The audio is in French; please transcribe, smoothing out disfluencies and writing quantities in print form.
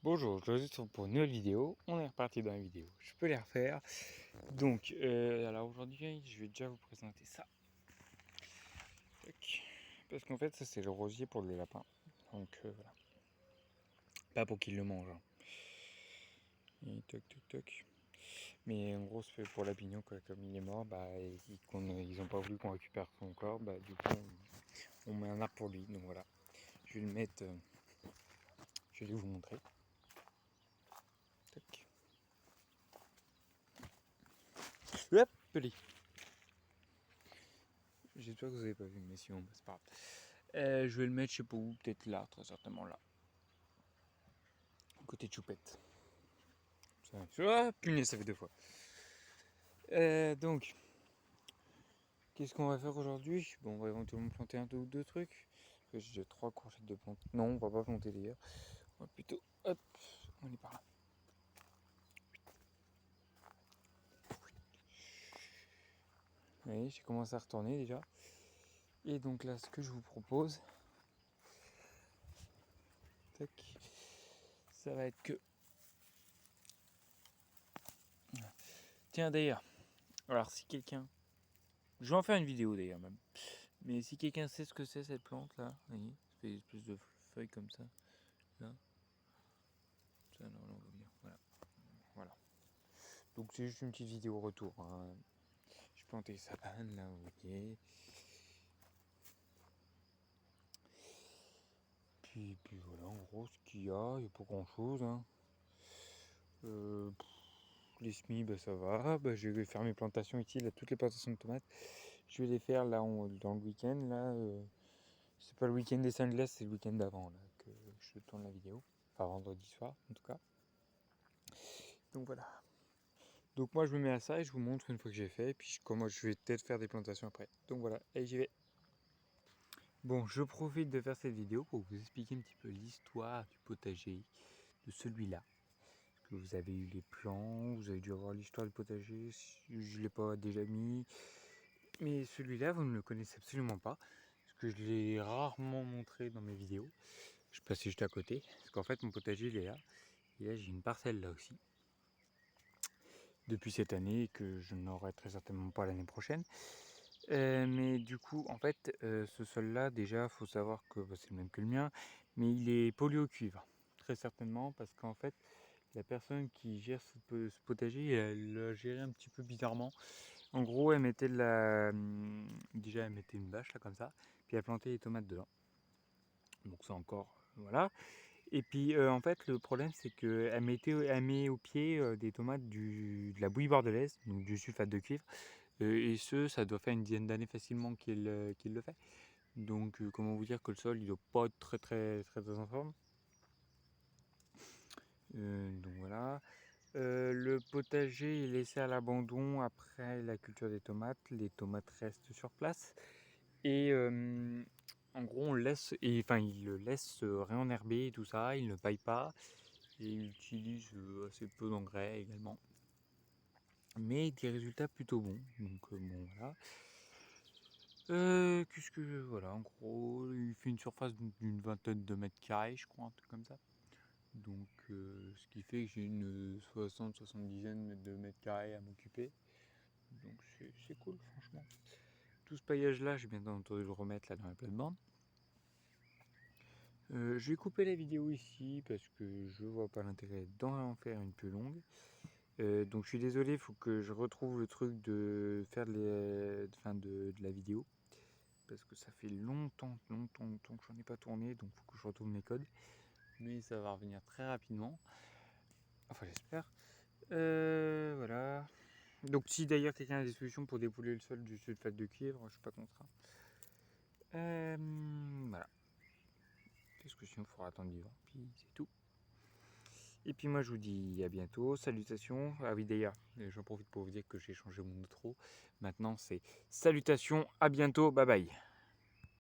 Bonjour, je vous retrouve pour une nouvelle vidéo. On est reparti dans la vidéo. Je peux les refaire. Donc, alors aujourd'hui, je vais déjà vous présenter ça. Tac. Parce qu'en fait, ça c'est le rosier pour les lapins. Donc voilà. Pas pour qu'ils le mangent, hein. Et toc toc toc. Mais en gros, c'est fait pour Lapignon, quoi. Comme il est mort, ils ont pas voulu qu'on récupère son corps. Du coup, on met un arbre pour lui. Donc voilà. Je vais le mettre. Je vais vous montrer. Tac. Hop, allez. J'espère que vous avez pas vu, mais sinon, c'est pas grave. Je vais le mettre, je sais pas où, peut-être là, très certainement là. Côté de choupette. Ah, punaise, ça fait 2 fois. Donc, qu'est-ce qu'on va faire aujourd'hui? Bon, on va éventuellement planter un ou deux trucs. Parce que j'ai 3 courgettes de planter. Non, on va pas planter d'ailleurs. On va plutôt, hop, on est par là. Vous voyez, j'ai commencé à retourner déjà. Et donc là, ce que je vous propose, tac, ça va être que... Tiens, d'ailleurs, alors si quelqu'un... Je vais en faire une vidéo d'ailleurs même. Mais si quelqu'un sait ce que c'est cette plante là, vous voyez, ça fait une espèce de feuilles comme ça, là. Ça, là, on va bien, voilà. Donc c'est juste une petite vidéo retour, hein. J'ai planté sa panne là, vous voyez. Puis voilà, en gros, ce qu'il y a, il n'y a pas grand chose, hein. Les semis, ça va. Je vais faire mes plantations ici, là, toutes les plantations de tomates. Je vais les faire là dans le week-end. Là, c'est pas le week-end des Saint-Glace, c'est le week-end d'avant là, que je tourne la vidéo. Enfin, vendredi soir, en tout cas. Donc voilà. Donc moi, je me mets à ça et je vous montre une fois que j'ai fait. Et puis comment je vais peut-être faire des plantations après. Donc voilà, et j'y vais. Bon, je profite de faire cette vidéo pour vous expliquer un petit peu l'histoire du potager de celui-là. Que vous avez eu les plans, vous avez dû avoir l'histoire du potager, je ne l'ai pas déjà mis. Mais celui-là, vous ne le connaissez absolument pas, parce que je l'ai rarement montré dans mes vidéos. Je passais juste à côté, parce qu'en fait mon potager il est là. Et là j'ai une parcelle là aussi. Depuis cette année, que je n'aurai très certainement pas l'année prochaine. Mais du coup, en fait, ce sol-là, déjà, faut savoir que c'est le même que le mien, mais il est pollué au cuivre, très certainement, parce qu'en fait, la personne qui gère ce potager, elle l'a géré un petit peu bizarrement. En gros, elle mettait déjà, elle mettait une bâche là comme ça, puis elle plantait les tomates dedans. Donc ça encore, voilà. Et puis en fait, le problème, c'est qu'elle met au pied des tomates de la bouillie bordelaise, donc du sulfate de cuivre. Et ça doit faire une dizaine d'années facilement qu'il le fait. Donc comment vous dire que le sol il doit pas être très très très, très en forme. Donc voilà. Le potager est laissé à l'abandon après la culture des tomates. Les tomates restent sur place. Et en gros on laisse, il le laisse réenherber et tout ça, il ne paille pas. Et il utilise assez peu d'engrais également. Mais des résultats plutôt bons. Donc bon voilà. Voilà, en gros, il fait une surface d'une vingtaine de mètres carrés, je crois, un truc comme ça. Donc, ce qui fait que j'ai une 60-70 de mètres carrés à m'occuper. Donc, c'est cool, franchement. Tout ce paillage-là, j'ai bien entendu le remettre là dans la plate-bande. Je vais couper la vidéo ici parce que je vois pas l'intérêt d'en faire une plus longue. Donc, je suis désolé, il faut que je retrouve le truc de faire de la vidéo. Parce que ça fait longtemps que j'en ai pas tourné, donc il faut que je retrouve mes codes. Mais ça va revenir très rapidement. Enfin, j'espère. Voilà. Donc, si d'ailleurs quelqu'un a des solutions pour dépouiller le sol du sulfate de cuivre, je suis pas contre. Voilà. Parce que sinon, il faudra attendre l'hiver. Puis c'est tout. Et puis moi, je vous dis à bientôt. Salutations. Ah oui, d'ailleurs, j'en profite pour vous dire que j'ai changé mon outro. Maintenant, c'est salutations. À bientôt. Bye bye.